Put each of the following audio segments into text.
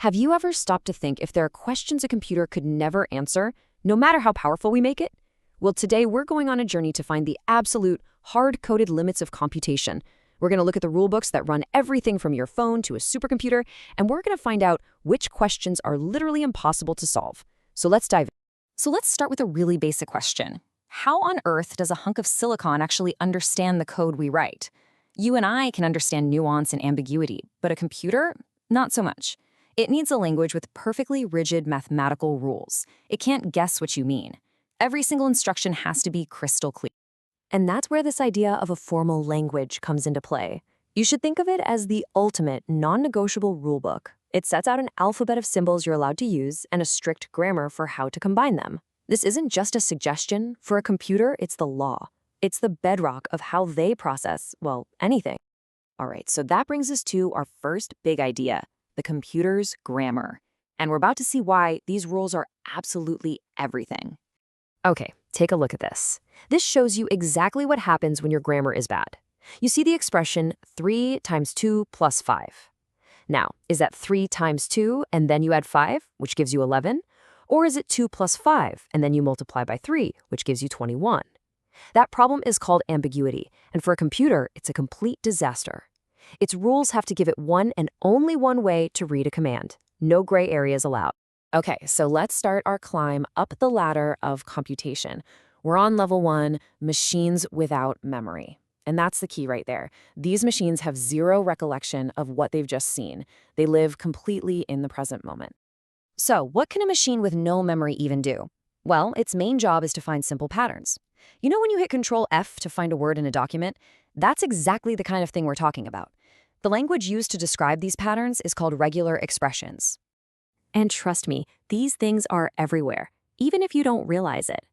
Have you ever stopped to think if there are questions a computer could never answer, no matter how powerful we make it? Well, today we're going on a journey to find the absolute, hard-coded limits of computation. We're going to look at the rulebooks that run everything from your phone to a supercomputer, and we're going to find out which questions are literally impossible to solve. So let's dive in. So let's start with a really basic question. How on earth does a hunk of silicon actually understand the code we write? You and I can understand nuance and ambiguity, but a computer? Not so much. It needs a language with perfectly rigid mathematical rules. It can't guess what you mean. Every single instruction has to be crystal clear. And that's where this idea of a formal language comes into play. You should think of it as the ultimate, non-negotiable rulebook. It sets out an alphabet of symbols you're allowed to use and a strict grammar for how to combine them. This isn't just a suggestion. For a computer, it's the law. It's the bedrock of how they process, well, anything. All right, so that brings us to our first big idea, the computer's grammar. And we're about to see why these rules are absolutely everything. Okay, take a look at this. This shows you exactly what happens when your grammar is bad. You see the expression 3 times 2 plus 5. Now, is that 3 times 2 and then you add 5, which gives you 11? Or is it 2 plus 5 and then you multiply by 3, which gives you 21? That problem is called ambiguity, and for a computer, it's a complete disaster. Its rules have to give it one and only one way to read a command. No gray areas allowed. Okay, so let's start our climb up the ladder of computation. We're on level 1, machines without memory. And that's the key right there. These machines have zero recollection of what they've just seen. They live completely in the present moment. So, what can a machine with no memory even do? Well, its main job is to find simple patterns. You know when you hit Control F to find a word in a document? That's exactly the kind of thing we're talking about. The language used to describe these patterns is called regular expressions. And trust me, these things are everywhere, even if you don't realize it.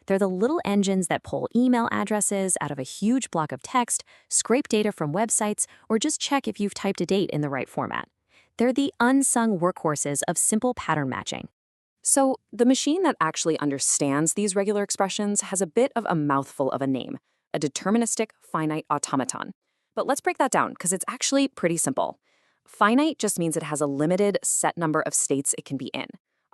They're the little engines that pull email addresses out of a huge block of text, scrape data from websites, or just check if you've typed a date in the right format. They're the unsung workhorses of simple pattern matching. So, the machine that actually understands these regular expressions has a bit of a mouthful of a name, a deterministic finite automaton. But let's break that down, because it's actually pretty simple. Finite just means it has a limited set number of states it can be in.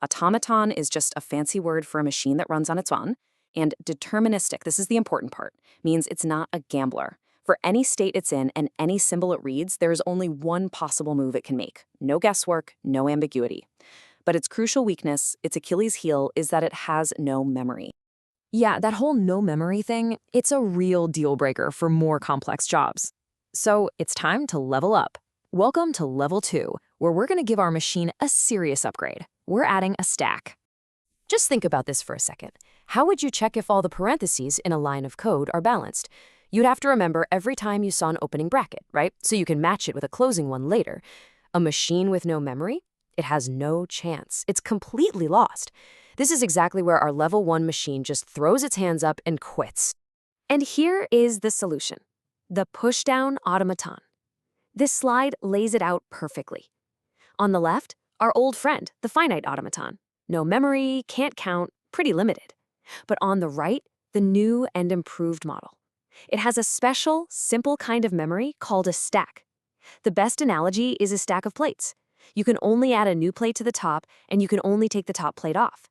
Automaton is just a fancy word for a machine that runs on its own. And deterministic, this is the important part, means it's not a gambler. For any state it's in and any symbol it reads, there is only one possible move it can make. No guesswork, no ambiguity. But its crucial weakness, its Achilles heel, is that it has no memory. Yeah, that whole no memory thing, it's a real deal breaker for more complex jobs. So it's time to level up. Welcome to level 2, where we're going to give our machine a serious upgrade. We're adding a stack. Just think about this for a second. How would you check if all the parentheses in a line of code are balanced? You'd have to remember every time you saw an opening bracket, right? So you can match it with a closing one later. A machine with no memory? It has no chance. It's completely lost. This is exactly where our level 1 machine just throws its hands up and quits. And here is the solution. The push-down automaton. This slide lays it out perfectly. On the left, our old friend, the finite automaton. No memory, can't count, pretty limited. But on the right, the new and improved model. It has a special, simple kind of memory called a stack. The best analogy is a stack of plates. You can only add a new plate to the top, and you can only take the top plate off.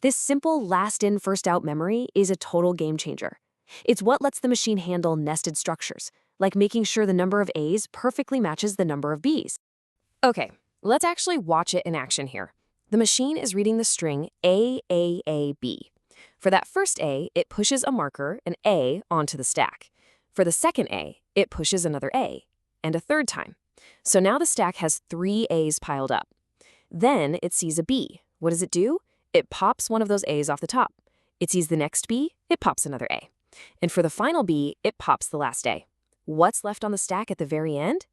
This simple last-in, first-out memory is a total game changer. It's what lets the machine handle nested structures, like making sure the number of A's perfectly matches the number of B's. Okay, let's actually watch it in action here. The machine is reading the string AAAB. For that first A, it pushes a marker, an A, onto the stack. For the second A, it pushes another A, and a third time. So now the stack has 3 A's piled up. Then it sees a B. What does it do? It pops one of those A's off the top. It sees the next B, it pops another A. And for the final B, it pops the last A. What's left on the stack at the very end?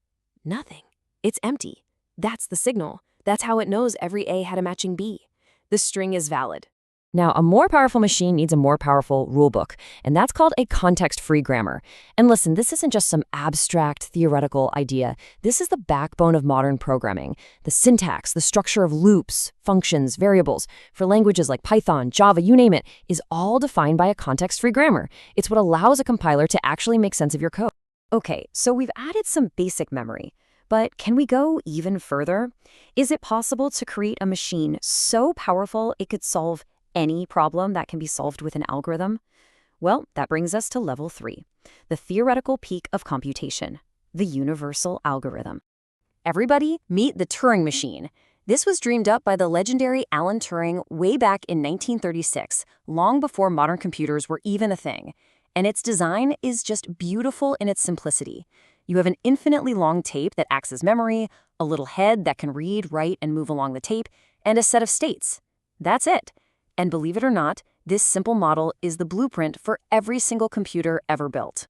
Nothing. It's empty. That's the signal. That's how it knows every A had a matching B. The string is valid. Now, a more powerful machine needs a more powerful rulebook, and that's called a context-free grammar. And listen, this isn't just some abstract, theoretical idea. This is the backbone of modern programming. The syntax, the structure of loops, functions, variables, for languages like Python, Java, you name it, is all defined by a context-free grammar. It's what allows a compiler to actually make sense of your code. Okay, so we've added some basic memory. But can we go even further? Is it possible to create a machine so powerful it could solve any problem that can be solved with an algorithm? Well, that brings us to level 3, the theoretical peak of computation, the universal algorithm. Everybody, meet the Turing machine. This was dreamed up by the legendary Alan Turing way back in 1936, long before modern computers were even a thing. And its design is just beautiful in its simplicity. You have an infinitely long tape that acts as memory, a little head that can read, write, and move along the tape, and a set of states. That's it. And believe it or not, this simple model is the blueprint for every single computer ever built.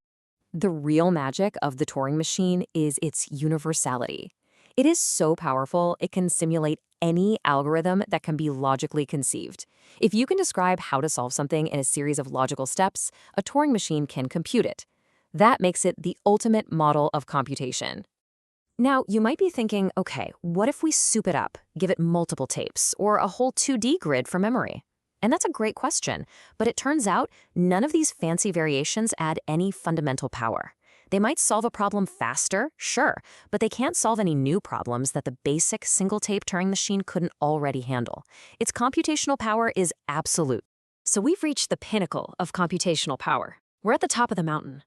The real magic of the Turing machine is its universality. It is so powerful, it can simulate any algorithm that can be logically conceived. If you can describe how to solve something in a series of logical steps, a Turing machine can compute it. That makes it the ultimate model of computation. Now, you might be thinking, okay, what if we soup it up, give it multiple tapes, or a whole 2D grid for memory? And that's a great question, but it turns out none of these fancy variations add any fundamental power. They might solve a problem faster, sure, but they can't solve any new problems that the basic single-tape Turing machine couldn't already handle. Its computational power is absolute. So we've reached the pinnacle of computational power. We're at the top of the mountain.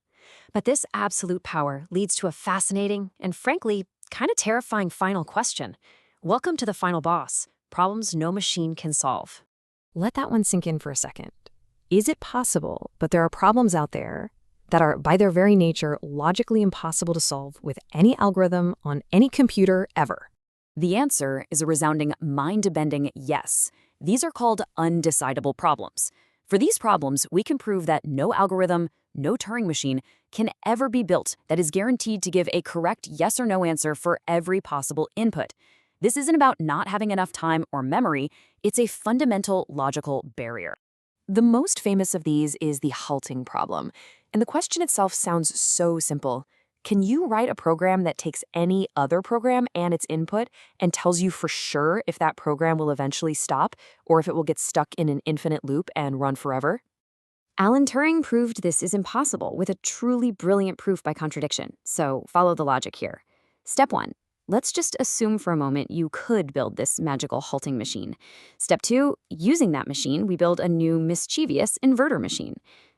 But this absolute power leads to a fascinating and, frankly, kind of terrifying final question. Welcome to the final boss, problems no machine can solve. Let that one sink in for a second. Is it possible that there are problems out there that are, by their very nature, logically impossible to solve with any algorithm on any computer ever? The answer is a resounding mind-bending yes. These are called undecidable problems. For these problems, we can prove that no algorithm, no Turing machine, can ever be built that is guaranteed to give a correct yes or no answer for every possible input. This isn't about not having enough time or memory, it's a fundamental logical barrier. The most famous of these is the halting problem, and the question itself sounds so simple. Can you write a program that takes any other program and its input and tells you for sure if that program will eventually stop or if it will get stuck in an infinite loop and run forever? Alan Turing proved this is impossible with a truly brilliant proof by contradiction, so follow the logic here. Step 1. Let's just assume for a moment you could build this magical halting machine. Step 2. Using that machine, we build a new mischievous inverter machine.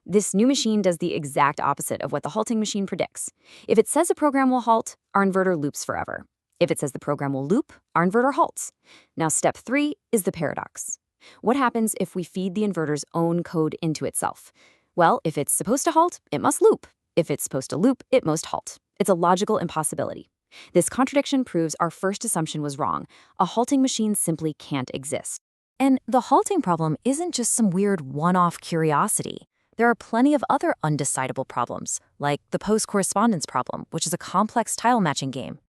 This new machine does the exact opposite of what the halting machine predicts. If it says a program will halt, our inverter loops forever. If it says the program will loop, our inverter halts. Now, step 3 is the paradox. What happens if we feed the inverter's own code into itself? Well, if it's supposed to halt, it must loop. If it's supposed to loop, it must halt. It's a logical impossibility. This contradiction proves our first assumption was wrong. A halting machine simply can't exist. And the halting problem isn't just some weird one-off curiosity. There are plenty of other undecidable problems, like the post-correspondence problem, which is a complex tile matching game.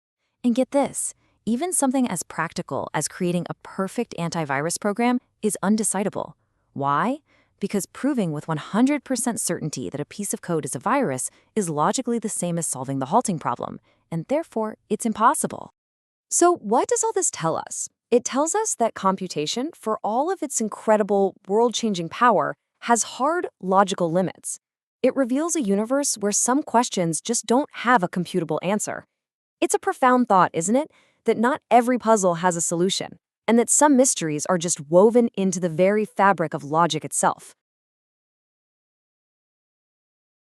And get this, even something as practical as creating a perfect antivirus program is undecidable. Why? Because proving with 100% certainty that a piece of code is a virus is logically the same as solving the halting problem, and therefore it's impossible. So what does all this tell us? It tells us that computation, for all of its incredible, world-changing power, has hard logical limits. It reveals a universe where some questions just don't have a computable answer. It's a profound thought, isn't it? That not every puzzle has a solution, and that some mysteries are just woven into the very fabric of logic itself.